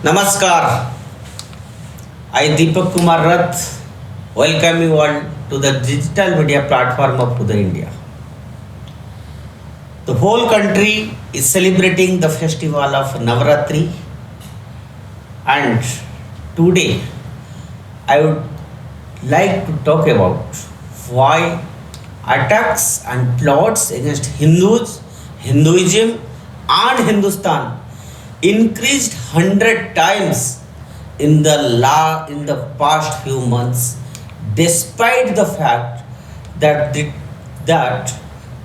Namaskar. I Deepak Kumar Rath welcome you all to the digital media platform of Uday India. The whole country is celebrating the festival of Navaratri, and today I would like to talk about why attacks and plots against Hindus, Hinduism and Hindustan increased 100 times in the past few months, despite the fact that that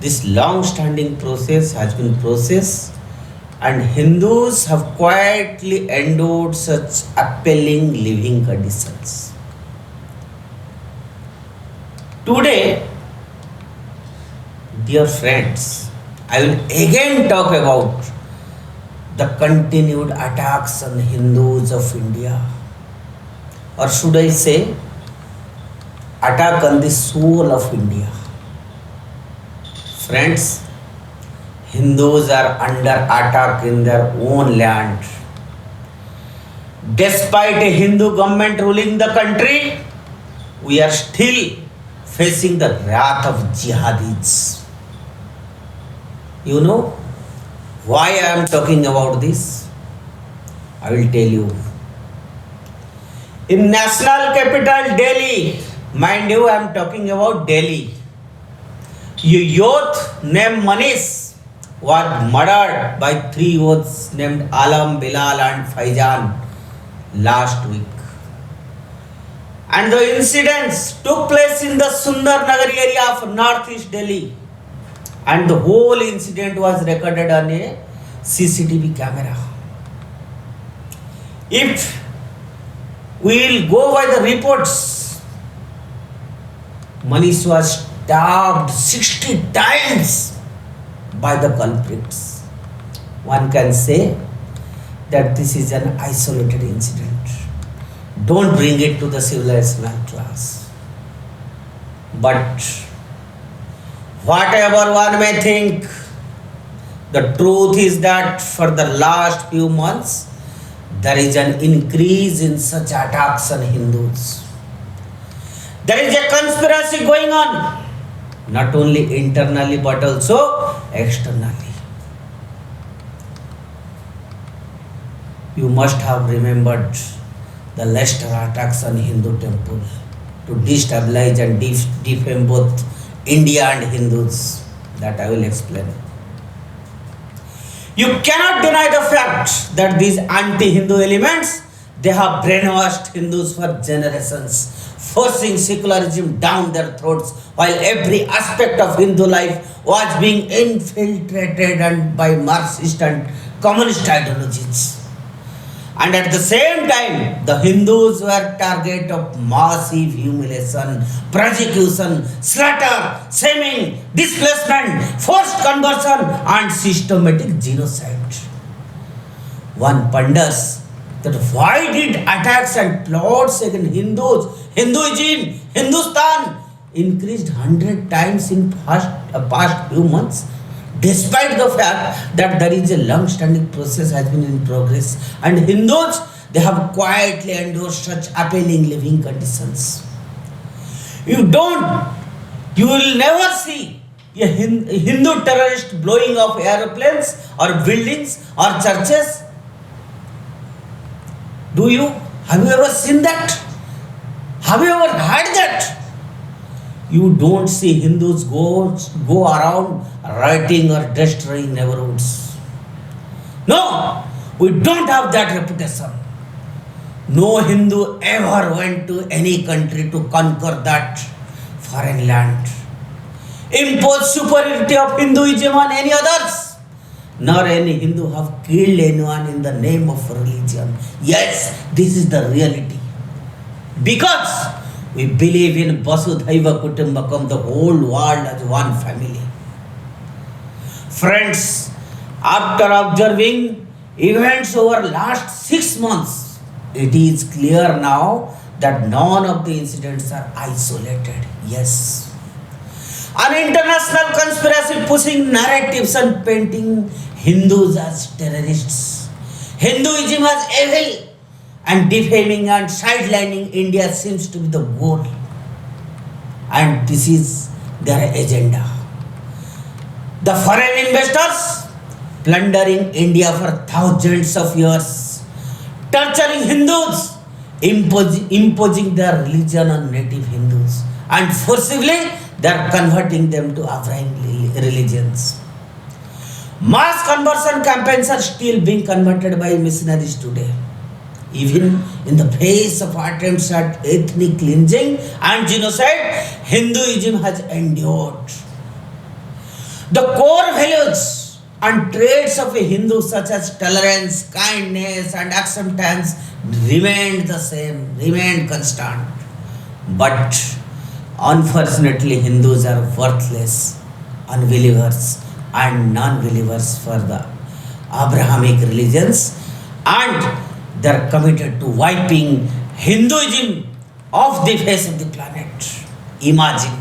this long-standing process has been processed and Hindus have quietly endured such appalling living conditions. Today, dear friends, I will again talk about the continued attacks on Hindus of India, or should I say, attack on the soul of India. Friends, Hindus are under attack in their own land. Despite a Hindu government ruling the country, we are still facing the wrath of jihadis. You know why I am talking about this? I will tell you. In national capital Delhi, mind you, I am talking about Delhi. A youth named Manish was murdered by three youths named Alam, Bilal and Faizan last week. And the incidents took place in the Sundar Nagar area of northeast Delhi. And the whole incident was recorded on a CCTV camera. If we will go by the reports, Manish was stabbed 60 times by the culprits. One can say that this is an isolated incident. Don't bring it to the civilizational class. But whatever one may think, the truth is that for the last few months, there is an increase in such attacks on Hindus. There is a conspiracy going on, not only internally but also externally. You must have remembered the Leicester attacks on Hindu temple to destabilize and defame both India and Hindus. That I will explain. You cannot deny the fact that these anti-Hindu elements, they have brainwashed Hindus for generations, forcing secularism down their throats while every aspect of Hindu life was being infiltrated and by Marxist and communist ideologies. And at the same time, the Hindus were target of massive humiliation, persecution, slaughter, shaming, displacement, forced conversion and systematic genocide. One wonders that why did attacks and plots against Hindus, Hinduism, Hindustan increased 100 times in past few months, despite the fact that there is a long-standing process has been in progress and Hindus, they have quietly endured such appalling living conditions. You will never see a Hindu terrorist blowing up aeroplanes or buildings or churches. Do you? Have you ever seen that? Have you ever heard that? You don't see Hindus go around rioting or destroying neighborhoods. No, we don't have that reputation. No Hindu ever went to any country to conquer that foreign land, impose superiority of Hinduism on any others, nor any Hindu have killed anyone in the name of religion. Yes, this is the reality. Because we believe in Vasudhaiva Kutumbakam, the whole world as one family. Friends, after observing events over last 6 months, it is clear now that none of the incidents are isolated. Yes. An international conspiracy pushing narratives and painting Hindus as terrorists, Hinduism as evil, and defaming and sidelining India seems to be the goal. And this is their agenda. The foreign investors plundering India for thousands of years, torturing Hindus, imposing their religion on native Hindus, and forcibly they are converting them to Abraham religions. Mass conversion campaigns are still being converted by missionaries today. Even in the face of attempts at ethnic cleansing and genocide, Hinduism has endured. The core values and traits of a Hindu, such as tolerance, kindness, and acceptance, remained the same, remained constant. But unfortunately, Hindus are worthless, unbelievers, and non-believers for the Abrahamic religions, and they are committed to wiping Hinduism off the face of the planet. Imagine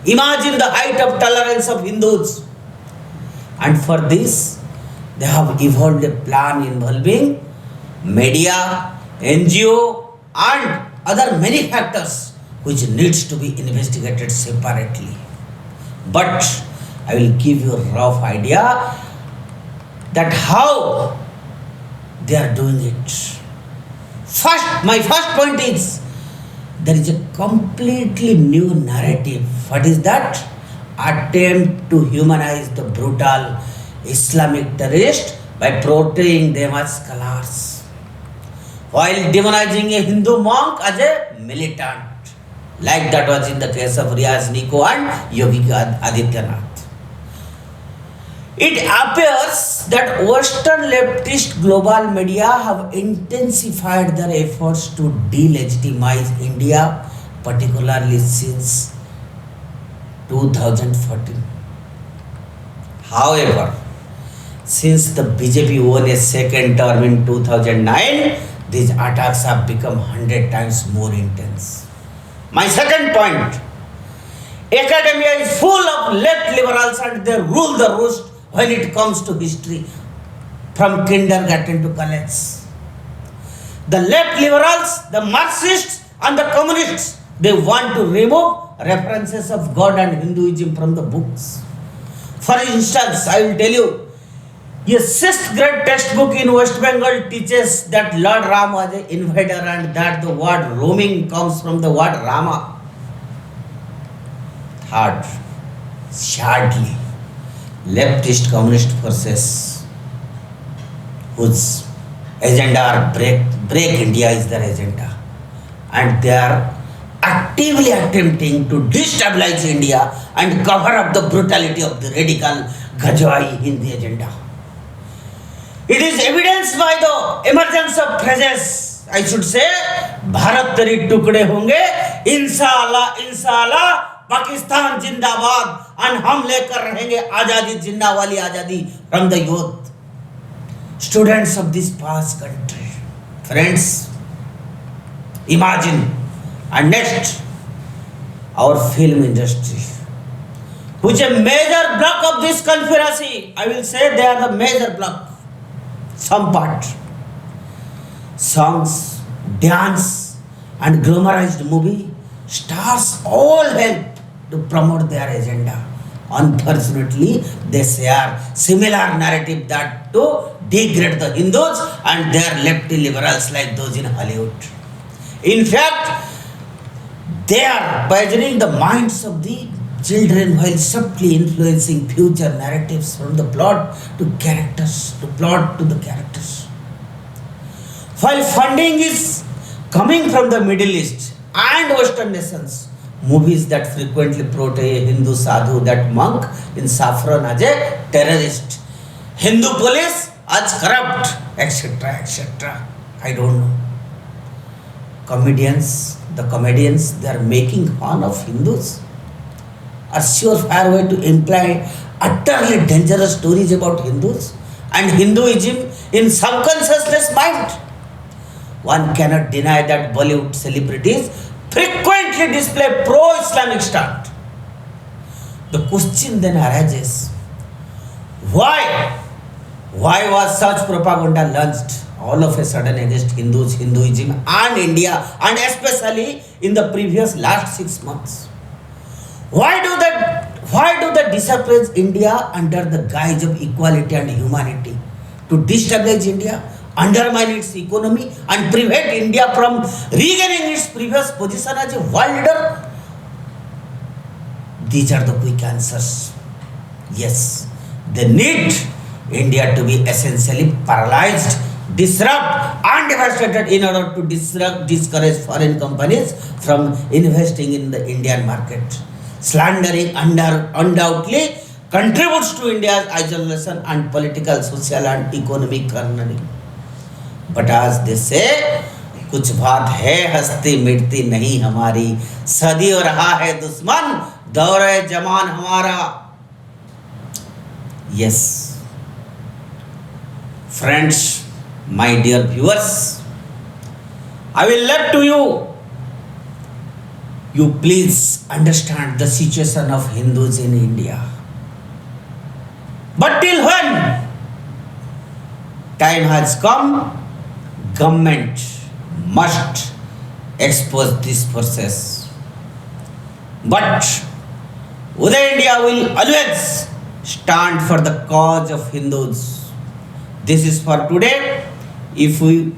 the height of tolerance of Hindus. And for this, they have evolved a plan involving media, NGO, and other many factors which needs to be investigated separately. But I will give you a rough idea that how they are doing it. My first point is there is a completely new narrative. What is that? Attempt to humanize the brutal Islamic terrorist by portraying them as scholars, while demonizing a Hindu monk as a militant, like that was in the case of Riaz Niko and Yogi Adityanath. It appears that Western leftist global media have intensified their efforts to delegitimize India, particularly since 2014. However, since the BJP won a second term in 2009, these attacks have become 100 times more intense. My second point, academia is full of left liberals and they rule the roost when it comes to history, from kindergarten to college. The left liberals, the Marxists and the communists, they want to remove references of God and Hinduism from the books. For instance, I will tell you, a 6th grade textbook in West Bengal teaches that Lord Ram was an invader and that the word roaming comes from the word Rama. Third, sadly, leftist communist forces whose agenda are break India is their agenda, and they are actively attempting to destabilize India and cover up the brutality of the radical Ghazwai Hindi agenda. It is evidenced by the emergence of phrases, I should say, Bharat teri tukde honge, inshallah, inshallah, Pakistan जिंदाबाद और हम लेकर रहेंगे आजादी, जिन्ना वाली आजादी from the youth, students of this past country. Friends, imagine, and next, our film industry, which a major block of this conspiracy. I will say they are the major block. Some part, songs, dance, and glamorized movie stars all help to promote their agenda. Unfortunately, they share similar narrative that to degrade the Hindus and their lefty liberals like those in Hollywood. In fact, they are poisoning the minds of the children while subtly influencing future narratives from the plot to characters, to plot to the characters. While funding is coming from the Middle East and Western nations, movies that frequently portray a Hindu sadhu, that monk in saffron as a terrorist, Hindu police as corrupt, etc., etc. I don't know. The comedians, they are making fun of Hindus. A surefire way to imply utterly dangerous stories about Hindus and Hinduism in subconscious mind. One cannot deny that Bollywood celebrities frequently display pro-Islamic stunt. The question then arises, why was such propaganda launched all of a sudden against Hindus, Hinduism and India, and especially in the previous last 6 months? Why do they disappraise India under the guise of equality and humanity? To destabilize India, undermine its economy, and prevent India from regaining its previous position as a world leader? These are the quick answers. Yes, they need India to be essentially paralyzed, disrupt and devastated in order to discourage foreign companies from investing in the Indian market. Slandering undoubtedly contributes to India's isolation and political, social and economic cornering. But as they say, कुछ बात है हंसती मिटती नहीं हमारी, सदियों रहा है दुश्मन दौरे जमान हमारा. Yes, friends, my dear viewers, I will let to you. You please understand the situation of Hindus in India. But till when? Time has come. Government must expose this process. But Uday India will always stand for the cause of Hindus. This is for today. If you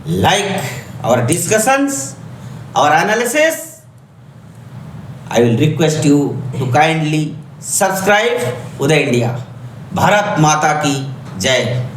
like our discussions, our analysis, I will request you to kindly subscribe Uday India. Bharat Mata ki Jai.